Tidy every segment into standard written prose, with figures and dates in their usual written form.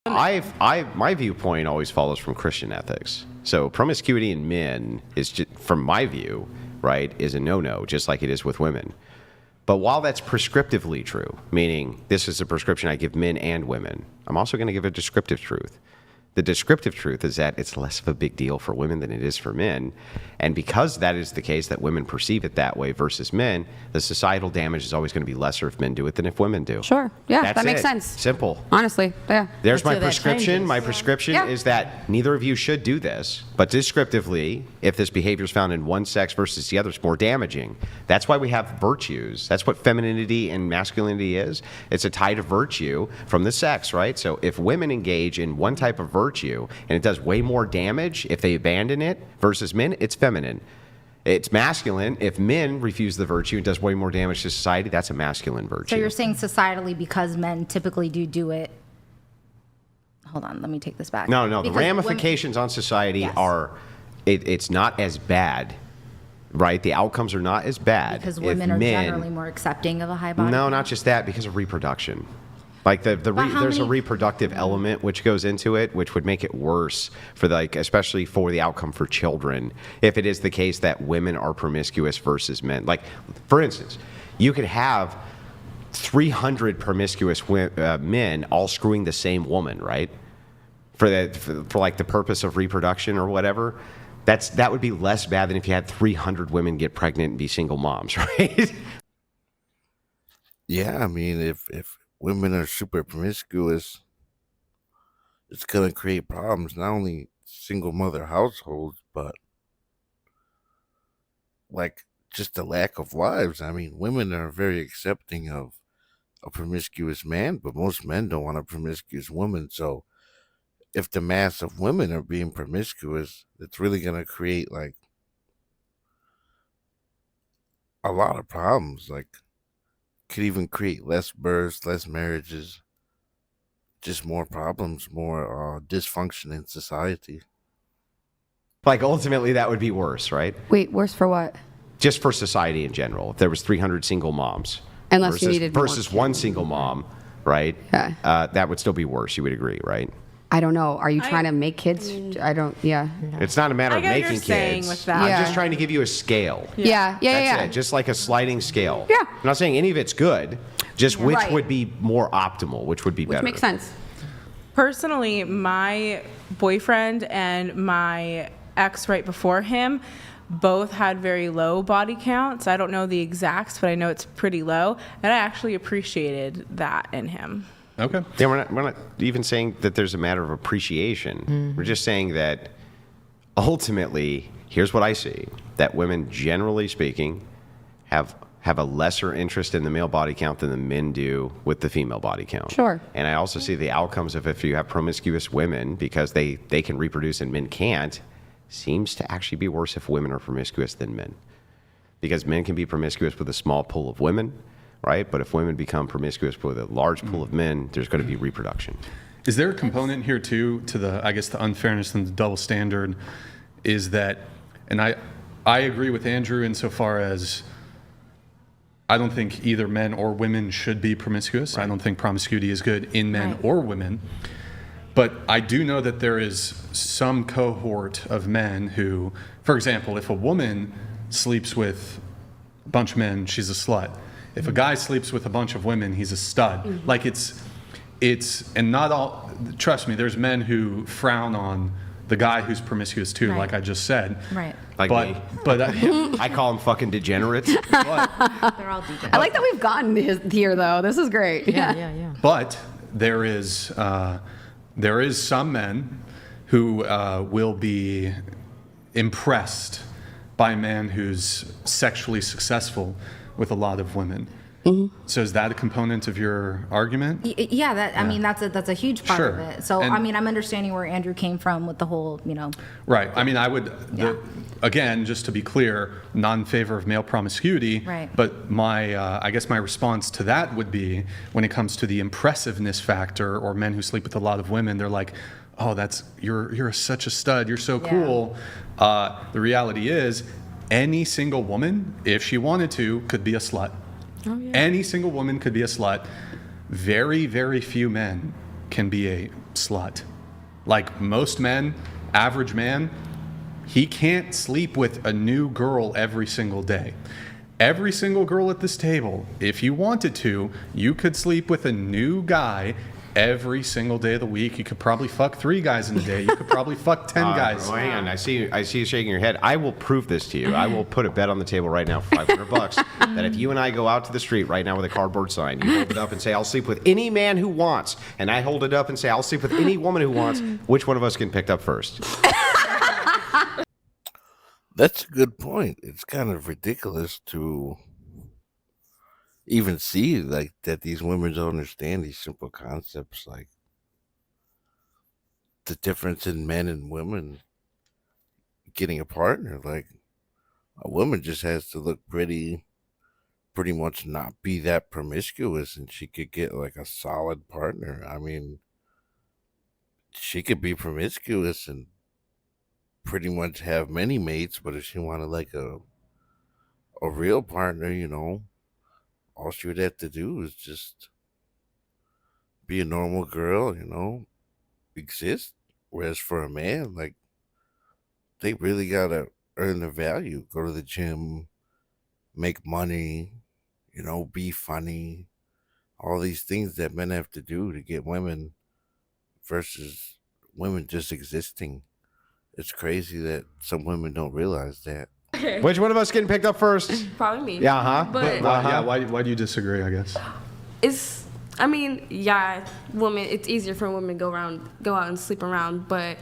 My viewpoint always follows from Christian ethics. So promiscuity in men is, just, from my view, right, is a no-no, just like it is with women. But while that's prescriptively true, meaning this is a prescription I give men and women, I'm also going to give a descriptive truth. The descriptive truth is that it's less of a big deal for women than it is for men. And because that is the case, that women perceive it that way versus men, the societal damage is always going to be lesser if men do it than if women do. Sure. Yeah, That's that makes it. sense. Simple. Honestly, yeah. There's my Until that prescription. changes. My prescription Yeah. is that neither of you should do this. But descriptively, if this behavior is found in one sex versus the other, it's more damaging. That's why we have virtues. That's what femininity and masculinity is. It's a tie to virtue from the sex, right? So if women engage in one type of virtue and it does way more damage if they abandon it versus men, it's feminine. It's masculine. If men refuse the virtue and does way more damage to society, that's a masculine virtue. So you're saying societally, because men typically do it. Hold on, let me take this back. No. The Because ramifications on society Yes. are, it's not as bad, right? The outcomes are not as bad. because if women are men- generally more accepting of a high body. No, not just that, because of reproduction. Like how there's a many- reproductive element which goes into it, which would make it worse for especially for the outcome for children, if it is the case that women are promiscuous versus men. Like, for instance, you could have 300 promiscuous men all screwing the same woman, right? For like the purpose of reproduction or whatever. That would be less bad than if you had 300 women get pregnant and be single moms, right? Yeah, I mean, if women are super promiscuous, it's gonna create problems. Not only single mother households, but like just the lack of wives. I mean, women are very accepting of a promiscuous man, but most men don't want a promiscuous woman. So if the mass of women are being promiscuous, it's really gonna create like a lot of problems. Like, could even create less births, less marriages, just more problems, more dysfunction in society. Like, ultimately, that would be worse, right? Wait, worse for what? Just for society in general. If there was 300 single moms Unless you needed more versus one single mom, right? Yeah. That would still be worse. You would agree, right? I don't know. Are you trying to make kids? I don't. Yeah. It's not a matter I of get what making you're saying kids. with that. I'm Yeah. just trying to give you a scale. Yeah. That's it. Just like a sliding scale. Yeah. I'm not saying any of it's good. Just which Right. would be more optimal, which would be Which better. makes sense. Personally, my boyfriend and my ex right before him both had very low body counts. I don't know the exacts, but I know it's pretty low. And I actually appreciated that in him. Okay. Yeah, we're not even saying that there's a matter of appreciation. Mm-hmm. We're just saying that ultimately, here's what I see, that women, generally speaking, have a lesser interest in the male body count than the men do with the female body count. Sure. And I also see the outcomes of if you have promiscuous women, because they can reproduce and men can't, seems to actually be worse if women are promiscuous than men. Because men can be promiscuous with a small pool of women, right? But if women become promiscuous with a large pool of men, there's going to be reproduction. Is there a component here too to the, I guess, the unfairness and the double standard is that, and I agree with Andrew insofar as I don't think either men or women should be promiscuous. I don't think promiscuity is good in men Right. or women. But I do know that there is some cohort of men who, for example, if a woman sleeps with a bunch of men, she's a slut. If a guy sleeps with a bunch of women, he's a stud. Like it's, and not all, trust me, there's men who frown on the guy who's promiscuous too, Right. like I just said. Right. Like but, me. But I call them fucking degenerates. They're all deacons. I like that we've gotten here though. This is great. Yeah. But there is some men who will be impressed by a man who's sexually successful with a lot of women. So is that a component of your argument? Yeah, I mean that's a huge part Sure. of it. So And- I mean I'm understanding where Andrew came from with the whole, Right. I mean, I would, Yeah. again, just to be clear, not in favor of male promiscuity. Right. But I guess my response to that would be when it comes to the impressiveness factor or men who sleep with a lot of women, they're like, oh, you're such a stud. You're so Yeah. cool. The reality is any single woman, if she wanted to, could be a slut. Any single woman could be a slut. Very, very few men can be a slut. Like most men, average man, he can't sleep with a new girl every single day. Every single girl at this table, if you wanted to, you could sleep with a new guy every single day of the week. You could probably fuck 3 guys in a day. You could probably fuck 10 guys. Oh, hang on. I see you shaking your head. I will prove this to you. I will put a bet on the table right now for $500 that if you and I go out to the street right now with a cardboard sign, you hold it up and say, I'll sleep with any man who wants, and I hold it up and say, I'll sleep with any woman who wants, which one of us can picked up first? That's a good point. It's kind of ridiculous to even see like that these women don't understand these simple concepts, like the difference in men and women getting a partner. Like a woman just has to look pretty much not be that promiscuous, and she could get like a solid partner. I mean, she could be promiscuous and pretty much have many mates, but if she wanted like a real partner, all she would have to do is just be a normal girl, exist. Whereas for a man, like, they really gotta earn their value, go to the gym, make money, be funny, all these things that men have to do to get women versus women just existing. It's crazy that some women don't realize that. Which one of us getting picked up first? Probably me. Yeah, huh? But Yeah, why do you disagree, I guess? it's easier for a woman to go out and sleep around, but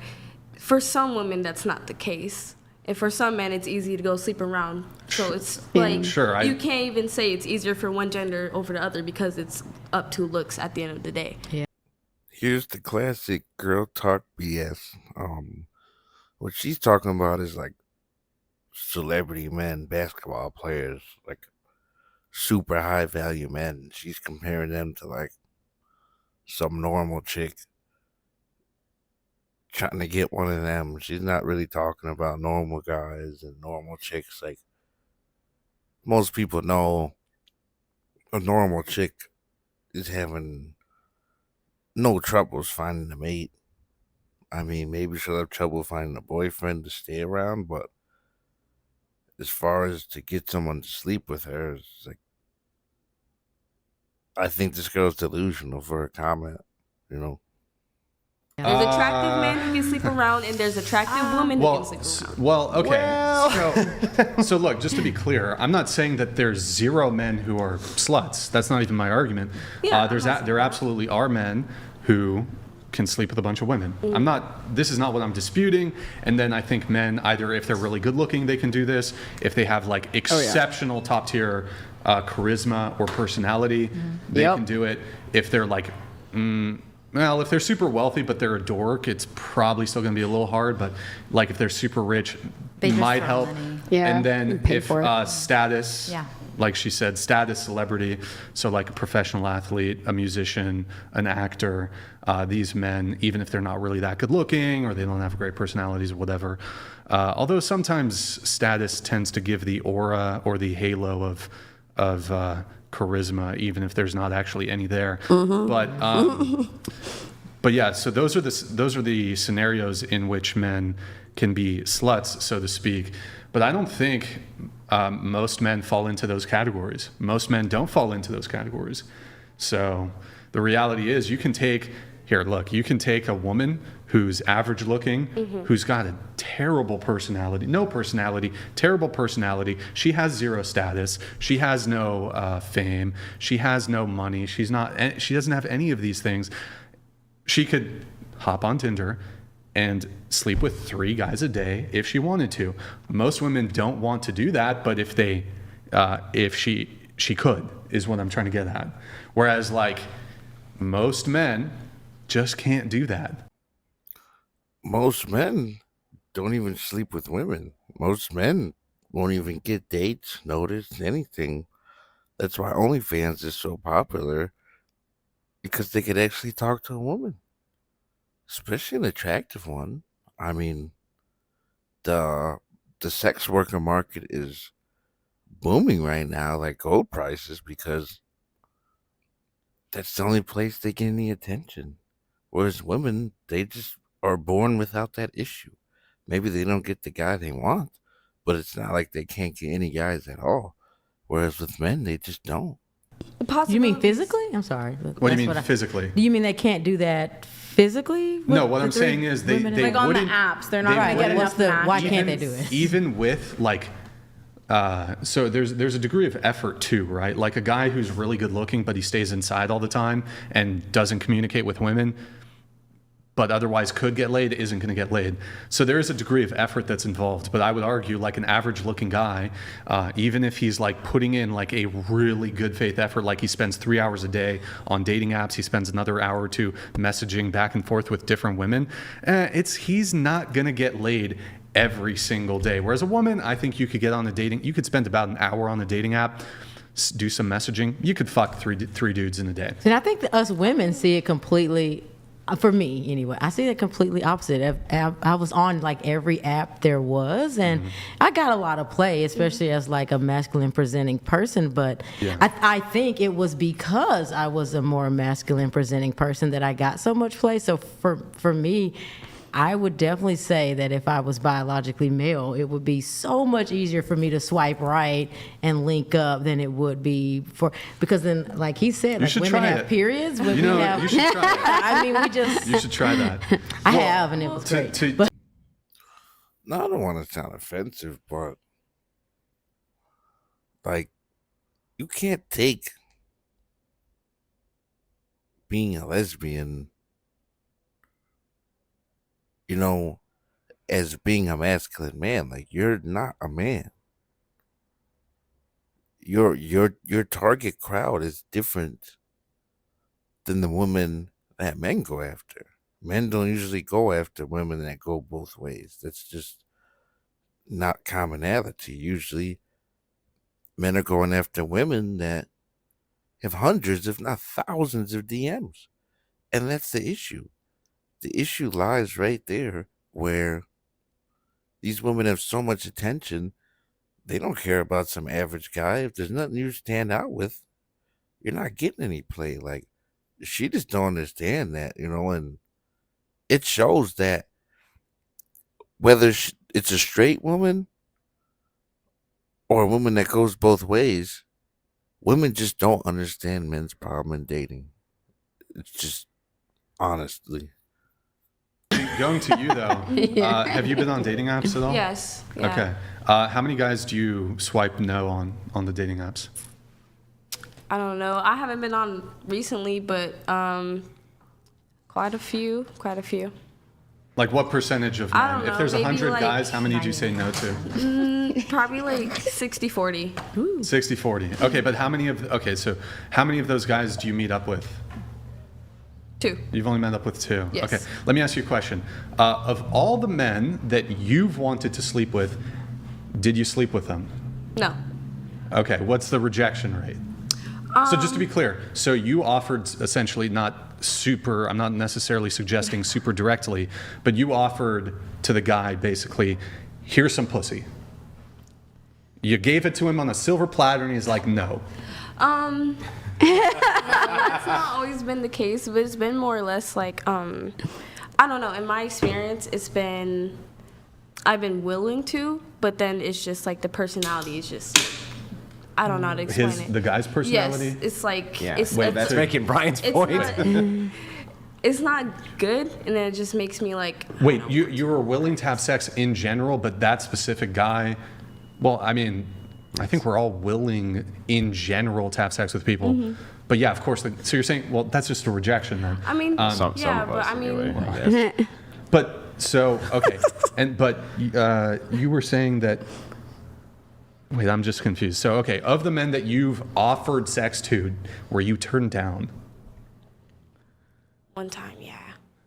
for some women that's not the case. And for some men, it's easy to go sleep around. So it's like, Sure, you can't even say it's easier for one gender over the other because it's up to looks at the end of the day. Here's the classic girl talk BS. What she's talking about is like celebrity men, basketball players, like super high value men. She's comparing them to like some normal chick trying to get one of them. She's not really talking about normal guys and normal chicks. Like most people know, a normal chick is having no troubles finding a mate. I mean, maybe she'll have trouble finding a boyfriend to stay around, but as far as to get someone to sleep with her, it's like, I think this girl's delusional for her comment, There's attractive men who can sleep around, and there's attractive women who can sleep around. Okay. So look, just to be clear, I'm not saying that there's 0 men who are sluts. That's not even my argument. Yeah, There absolutely are men who can sleep with a bunch of women. This is not what I'm disputing. And then I think men, either if they're really good looking, they can do this. If they have like exceptional top tier charisma or personality, they can do it. If they're like, if they're super wealthy, but they're a dork, it's probably still going to be a little hard. But like if they're super rich, They just might throw help. money. Yeah, And then and pay if for it. status, Yeah. like she said, status, celebrity, so like a professional athlete, a musician, an actor, these men, even if they're not really that good looking or they don't have great personalities or whatever, although sometimes status tends to give the aura or the halo of charisma, even if there's not actually any there. But yeah, so those are the scenarios in which men can be sluts, so to speak. But I don't think most men fall into those categories. Most men don't fall into those categories. So the reality is, you can take a woman who's average looking, who's got a terrible personality, terrible personality. She has 0 status. She has no fame. She has no money. She doesn't have any of these things. She could hop on Tinder and sleep with 3 guys a day if she wanted to. Most women don't want to do that, but if she could, is what I'm trying to get at. Whereas like most men just can't do that. Most men don't even sleep with women. Most men won't even get dates, notice, anything. That's why OnlyFans is so popular, because they could actually talk to a woman, especially an attractive one. I mean, the sex worker market is booming right now, like gold prices, because that's the only place they get any attention. Whereas women, they just are born without that issue. Maybe they don't get the guy they want, but it's not like they can't get any guys at all. Whereas with men, they just don't. You mean physically? I'm sorry. What do you mean physically? Do you mean they can't do that physically? No, what I'm saying is they Like on the wouldn't. apps, they're not they going to get wouldn't- enough why matches. can't they do it? Even with like, so there's a degree of effort too, right? Like a guy who's really good looking, but he stays inside all the time and doesn't communicate with women, but otherwise could get laid, isn't going to get laid. So there is a degree of effort that's involved. But I would argue, like an average looking guy, even if he's like putting in like a really good faith effort, like he spends 3 hours a day on dating apps, he spends another hour or two messaging back and forth with different women, he's not going to get laid every single day. Whereas a woman, I think you could get on a dating, you could spend about an hour on a dating app, do some messaging, you could fuck three dudes in a day. And I think that us women see it completely, for me anyway, I see it completely opposite. I was on like every app there was, and I got a lot of play, especially as like a masculine presenting person. But Yeah. I think it was because I was a more masculine presenting person that I got so much play. So for me, I would definitely say that if I was biologically male, it would be so much easier for me to swipe right and link up than it would be because then, like he said, like should women try have it. periods. Women You know, have, you should try it. I mean, we just. You should try that. I have, and it was great. But No, I don't want to sound offensive, but like, you can't take being a lesbian, as being a masculine man. Like, you're not a man. Your target crowd is different than the women that men go after. Men don't usually go after women that go both ways. That's just not commonality. Usually, men are going after women that have hundreds, if not thousands, of DMs. And that's the issue. The issue lies right there, where these women have so much attention, they don't care about some average guy. If there's nothing you stand out with, you're not getting any play. Like, she just don't understand that, and it shows that whether it's a straight woman or a woman that goes both ways, women just don't understand men's problem in dating. It's just, honestly. Going to you though, have you been on dating apps at all? Yes. Yeah. Okay. How many guys do you swipe no on the dating apps? I don't know. I haven't been on recently, but quite a few. Like what percentage of I men? don't If know, there's maybe 100 like guys, how many do you say no to? Probably like 60-40. 60-40. Okay, so how many of those guys do you meet up with? 2. You've only met up with 2. Yes. Okay. Let me ask you a question. Of all the men that you've wanted to sleep with, did you sleep with them? No. Okay. What's the rejection rate? So just to be clear, so you offered essentially not super, I'm not necessarily suggesting super directly, but you offered to the guy basically, here's some pussy. You gave it to him on a silver platter and he's like, no. That's not always been the case, but it's been more or less like, I don't know. In my experience, I've been willing to, but then it's just like the personality is just, I don't know how to explain it. The guy's personality? Yes, it's like, Yeah. it's, Wait, it's, that's making Brian's it's point. not, it's not good, and then it just makes me like, Wait, you were willing to have sex in general, but that specific guy, well, I mean, I think we're all willing in general to have sex with people. Mm-hmm. But yeah, of course. So you're saying, well, that's just a rejection then. I mean, Some yeah, of but us, I mean, anyway, I guess. But so, okay. But you were saying that, wait, I'm just confused. So, okay, of the men that you've offered sex to, were you turned down? one time, yeah.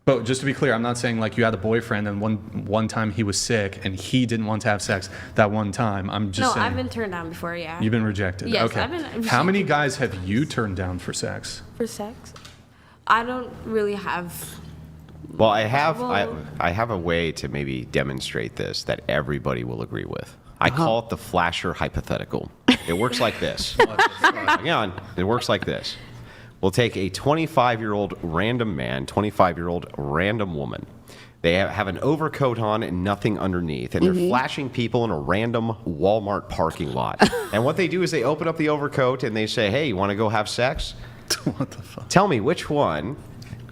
But just to be clear, I'm not saying like you had a boyfriend and one time he was sick and he didn't want to have sex that one time. I'm just No, saying. I've been turned down before, yeah. You've been rejected. Yes, okay. I've been How many rejected. guys have you turned down for sex? For sex? I don't really have. Well, I have Well- I have a way to maybe demonstrate this that everybody will agree with. I call it the flasher hypothetical. It works like this. Hang on. It works like this. will take a 25-year-old random man, 25-year-old random woman. They have an overcoat on and nothing underneath, and they're flashing people in a random Walmart parking lot. And what they do is they open up the overcoat and they say, hey, you want to go have sex? What the fuck? Tell me which one,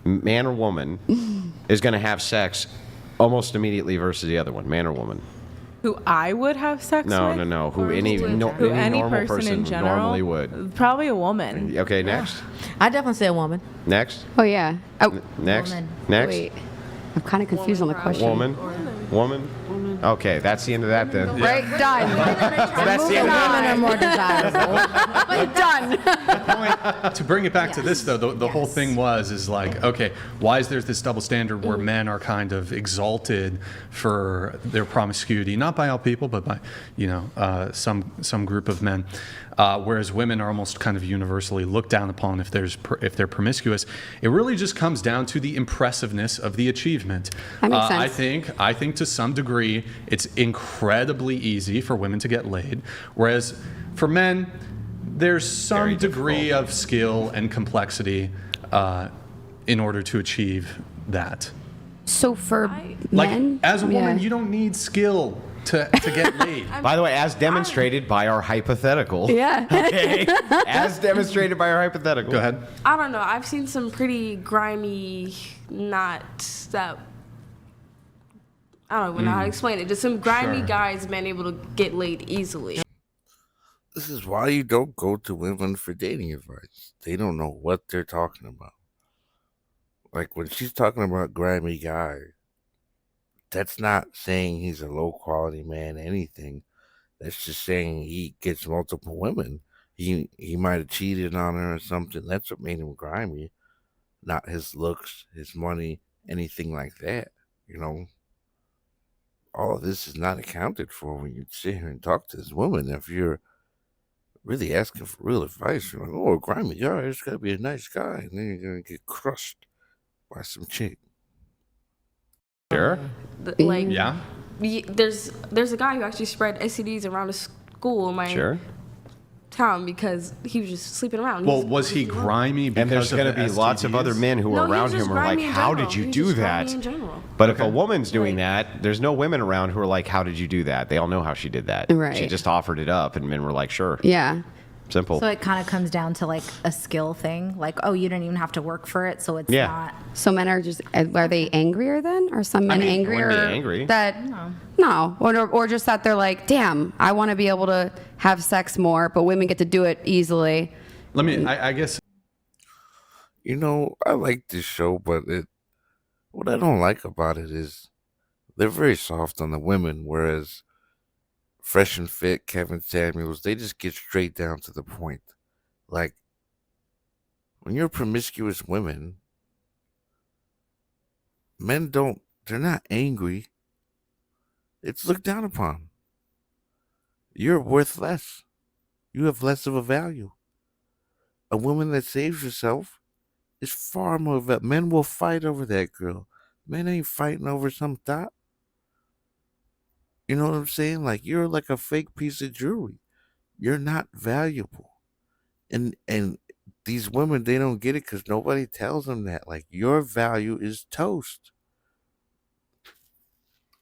man or woman, is going to have sex almost immediately versus the other one, man or woman? Who I would have sex No, with? no, no. Who Or any, who would no, who any Any normal person in general normally would. Probably a woman. Okay, next. I definitely say a woman. Next. Oh yeah. Oh Next. Woman. Next. wait, I'm kind of confused on the question. Woman. Woman. Okay, that's the end of that then. Right, done. That's the end of Women are more desirable. Done. To bring it back to this, though, the whole thing is like, okay, why is there this double standard where men are kind of exalted for their promiscuity? Not by all people, but by, some group of men. Whereas women are almost kind of universally looked down upon if they're promiscuous. It really just comes down to the impressiveness of the achievement. That makes sense. I think to some degree it's incredibly easy for women to get laid, whereas for men there's some Very degree difficult. of skill and complexity in order to achieve that. So for Like men, as a woman, yeah. you don't need skill to get laid. By the way, as demonstrated by our hypothetical. Yeah. Okay. As demonstrated by our hypothetical. Go ahead. I don't know. I've seen some pretty grimy, not that. I don't even know how to explain it. Just some grimy Sure. guys been able to get laid easily. This is why you don't go to women for dating advice. They don't know what they're talking about. Like when she's talking about grimy guy, that's not saying he's a low quality man, anything. That's just saying he gets multiple women. He might have cheated on her or something. That's what made him grimy. Not his looks, his money, anything like that. All of this is not accounted for when you sit here and talk to this woman. If you're really asking for real advice, you're like, oh, a grimy guy, it's got to be a nice guy. And then you're going to get crushed by some chick. Sure. Like, Yeah. there's a guy who actually spread STDs around the school in my Sure. town because he was just sleeping around. Well, was he grimy because And there's of going the to be lots of STDs? other men who No, are he was around just him who are like, grimy in how general. did you He was do just that? grimy in general. But if a woman's doing that, there's no women around who are like, how did you do that? They all know how she did that. Right. She just offered it up, and men were like, sure. Yeah. Simple. So it kind of comes down to like a skill thing. Like, oh, you don't even have to work for it, so it's Yeah. not. So men are are they angrier then? Are some men mean, angrier? wouldn't be angry. That, no. Or just that they're like, damn, I want to be able to have sex more, but women get to do it easily. I guess I like this show, but what I don't like about it is they're very soft on the women, whereas Fresh and Fit, Kevin Samuels, they just get straight down to the point. Like, when you're promiscuous women, they're not angry. It's looked down upon. You're worth less. You have less of a value. A woman that saves herself is far more of a... Men will fight over that girl. Men ain't fighting over some thought. You know what I'm saying? Like, you're like a fake piece of jewelry. You're not valuable. And these women, they don't get it because nobody tells them that. Like, your value is toast.